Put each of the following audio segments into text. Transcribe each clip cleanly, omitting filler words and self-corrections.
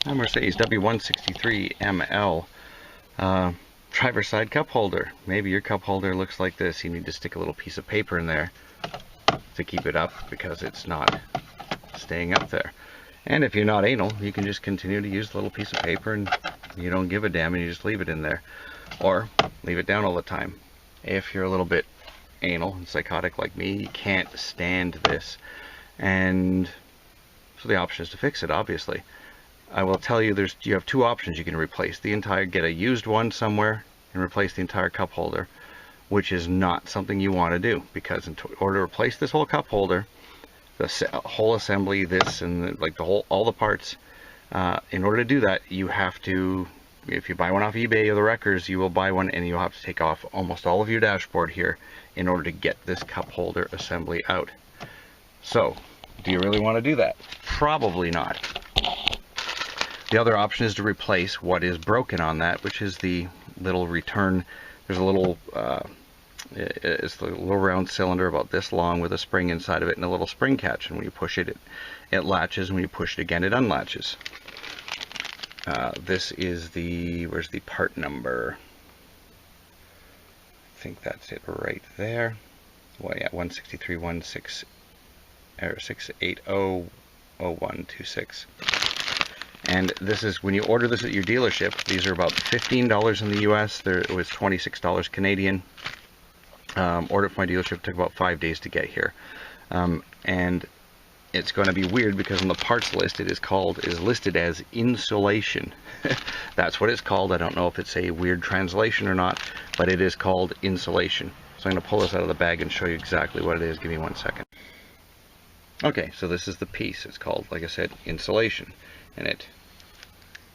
A Mercedes W163 ML driver's side cup holder. Maybe your cup holder looks like this. You need to stick a little piece of paper in there to keep it up because it's not staying up there. And if you're not anal, you can just continue to use the little piece of paper and you don't give a damn and you just leave it in there. Or leave it down all the time. If you're a little bit anal and psychotic like me, you can't stand this. And so the option is to fix it, obviously. I will tell you, you have two options. You can replace the entire, get a used one somewhere and replace the entire cup holder, which is not something you want to do, because in order to replace this whole cup holder, the whole assembly, this and like all the parts, in order to do that, you have to, if you buy one off eBay or the wreckers, you will buy one and you'll have to take off almost all of your dashboard here in order to get this cup holder assembly out. So, do you really want to do that? Probably not. The other option is to replace what is broken on that, which is the little return. There's a little, it's the little round cylinder about this long with a spring inside of it and a little spring catch. And when you push it, it latches. And when you push it again, it unlatches. This is the, where's the part number? I think that's it right there. Well, yeah, 16316 And this is, when you order this at your dealership, these are about $15 in the US. It was $26 Canadian. Ordered from my dealership, took about 5 days to get here. And it's going to be weird because on the parts list it is listed as insulation. That's what it's called. I don't know if it's a weird translation or not, but it is called insulation. So I'm going to pull this out of the bag and show you exactly what it is. Give me 1 second. Okay, so this is the piece. It's called, like I said, insulation. And it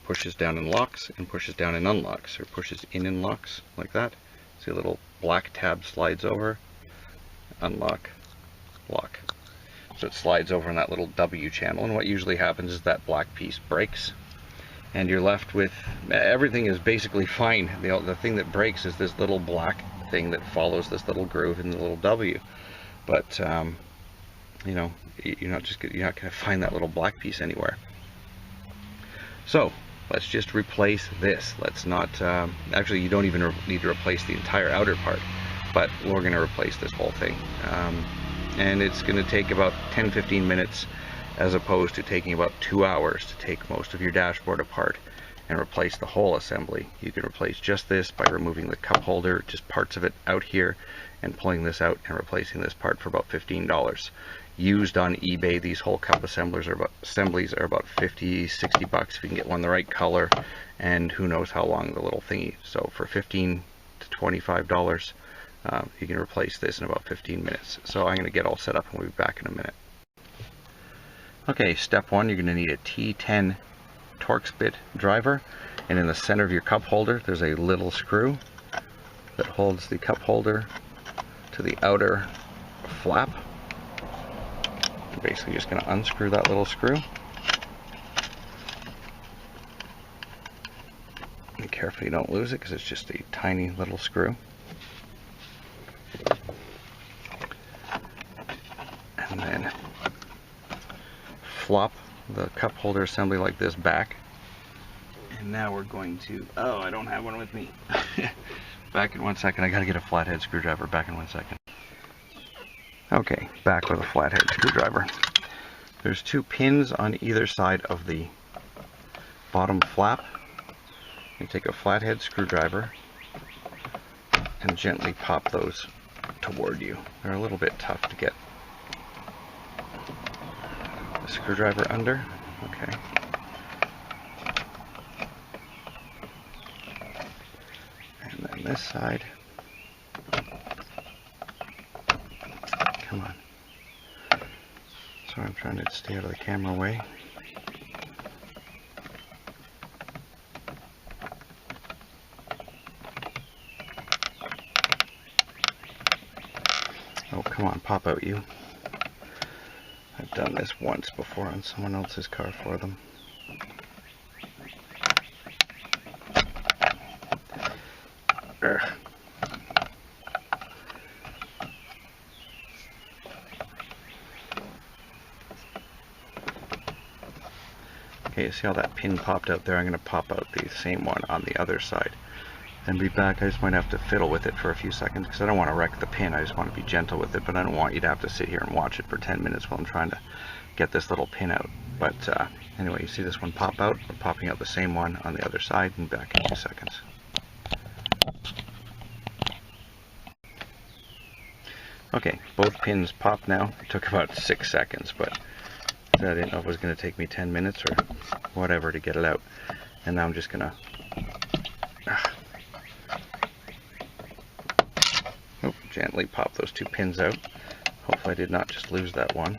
pushes down and locks and pushes down and unlocks, or pushes in and locks like that. See, a little black tab slides over, unlock, lock. So it slides over in that little W channel, and what usually happens is that black piece breaks and you're left with, everything is basically fine. The thing that breaks is this little black thing that follows this little groove in the little W. But you know, you're not going to find that little black piece anywhere. So let's just replace this. Let's not, actually you don't even need to replace the entire outer part, but we're going to replace this whole thing. And it's going to take about 10-15 minutes as opposed to taking about 2 hours to take most of your dashboard apart and replace the whole assembly. You can replace just this by removing the cup holder, just parts of it out here, and pulling this out and replacing this part for about $15. Used on eBay, these whole cup assemblies are about 50, 60 bucks if you can get one the right color, and who knows how long the little thingy. So for $15 to $25, you can replace this in about 15 minutes. So I'm going to get all set up and we'll be back in a minute. Okay, step one, you're going to need a T10 Torx bit driver, and in the center of your cup holder there's a little screw that holds the cup holder to the outer flap. You're basically just going to unscrew that little screw. Be careful you don't lose it because it's just a tiny little screw. And then flop the cup holder assembly like this back. And now we're going to, oh, I don't have one with me. Back in 1 second. I gotta get a flathead screwdriver. Back in 1 second. Okay, back with a flathead screwdriver. There's 2 pins on either side of the bottom flap. You take a flathead screwdriver and gently pop those toward you. They're a little bit tough to get the screwdriver under. Okay. And then this side. Come on. Sorry, I'm trying to stay out of the camera way. Oh, come on, pop out you. I've done this once before on someone else's car for them. Ugh. Okay, see how that pin popped out there? I'm going to pop out the same one on the other side and be back. I just might have to fiddle with it for a few seconds because I don't want to wreck the pin. I just want to be gentle with it, but I don't want you to have to sit here and watch it for 10 minutes while I'm trying to get this little pin out. But anyway, you see this one pop out. We're popping out the same one on the other side and back in a few seconds. Okay, both pins popped now. It took about 6 seconds, but I didn't know if it was going to take me 10 minutes or whatever to get it out. And now I'm just going to gently pop those 2 pins out. Hopefully I did not just lose that one.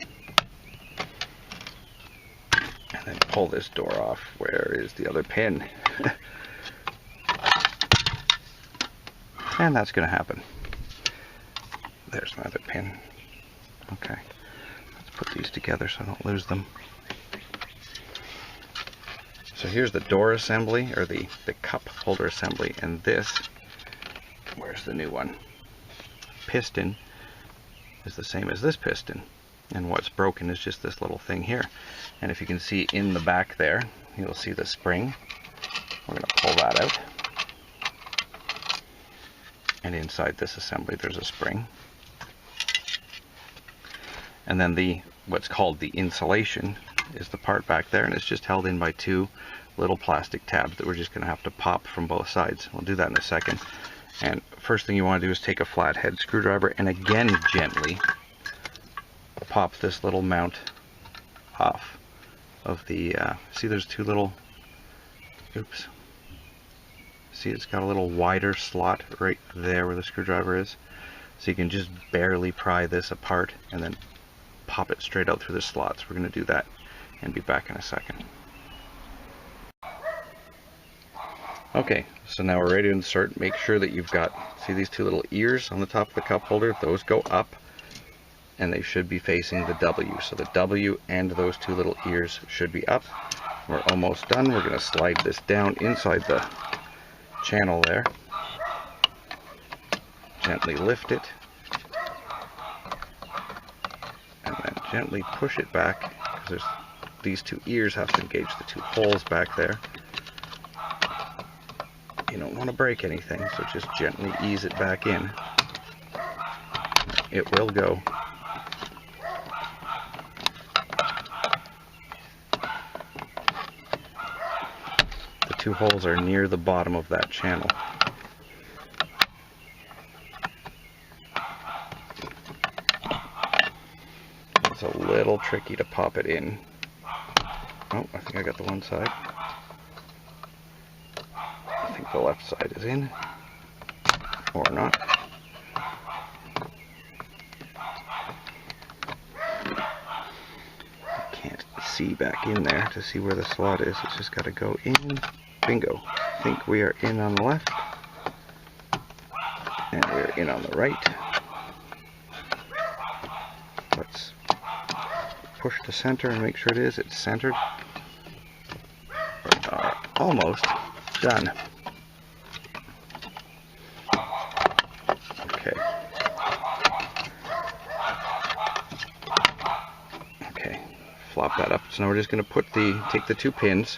And then pull this door off. Where is the other pin? And that's going to happen. There's my other pin. Okay, let's put these together so I don't lose them. So here's the door assembly, or the cup holder assembly, and this, where's the new one? Piston is the same as this piston, and what's broken is just this little thing here. And if you can see in the back there, you'll see the spring. We're going to pull that out, and inside this assembly there's a spring. And then what's called the insulation is the part back there, and it's just held in by 2 little plastic tabs that we're just going to have to pop from both sides. We'll do that in a second. And first thing you want to do is take a flathead screwdriver and again gently pop this little mount off of the, see there's 2 little, oops, see it's got a little wider slot right there where the screwdriver is. So you can just barely pry this apart and then pop it straight out through the slots. We're going to do that and be back in a second. Okay, so now we're ready to insert. Make sure that you've got, see these 2 little ears on the top of the cup holder? Those go up and they should be facing the W. So the W and those 2 little ears should be up. We're almost done. We're going to slide this down inside the channel there. Gently lift it. And then gently push it back, because these 2 ears have to engage the 2 holes back there. You don't want to break anything, so just gently ease it back in. It will go. The 2 holes are near the bottom of that channel. It's a little tricky to pop it in. Oh, I think I got the one side. I think the left side is in, or not. I can't see back in there to see where the slot is. It's just got to go in. Bingo. I think we are in on the left, and we're in on the right. Let's push to center and make sure it is. It's centered. We are almost done. Okay. Okay. Flop that up. So now we're just going to take the 2 pins,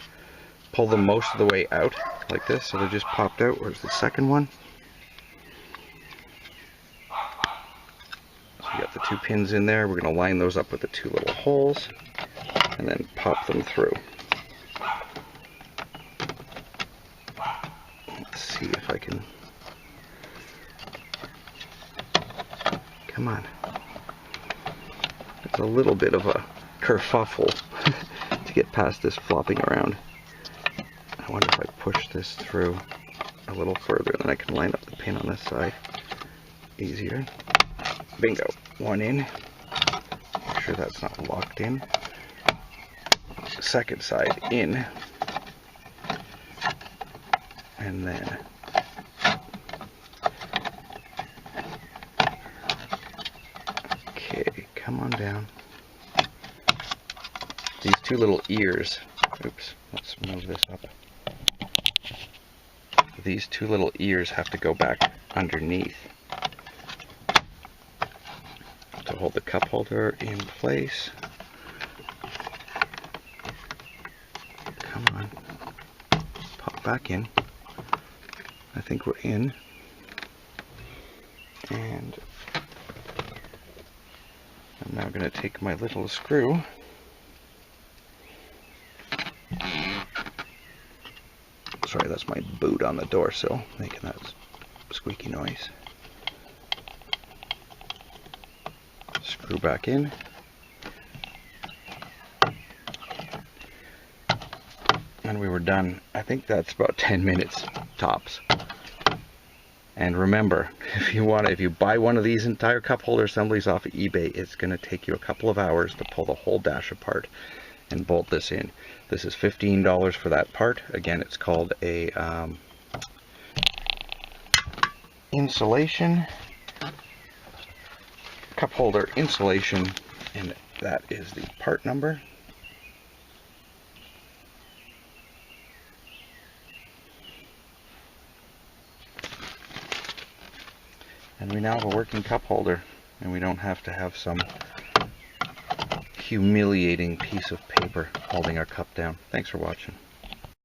pull them most of the way out like this. So they're just popped out. Where's the second one? You got the 2 pins in there. We're going to line those up with the 2 little holes and then pop them through. Let's see if I can. Come on. It's a little bit of a kerfuffle to get past this flopping around. I wonder if I push this through a little further, then I can line up the pin on this side easier. Bingo. 1 in. Make sure that's not locked in. Second side in. And then okay, come on down. These 2 little ears. Oops, let's move this up. These 2 little ears have to go back underneath to hold the cup holder in place. back in. I think we're in. And I'm now going to take my little screw. Sorry, that's my boot on the door sill making that squeaky noise. Screw back in. And we were done. I think that's about 10 minutes tops. And remember, if you buy one of these entire cup holder assemblies off of eBay, it's going to take you a couple of hours to pull the whole dash apart and bolt this in. This is $15 for that part. Again, it's called a insulation cup holder insulation, and that is the part number. And we now have a working cup holder, and we don't have to have some humiliating piece of paper holding our cup down. Thanks for watching.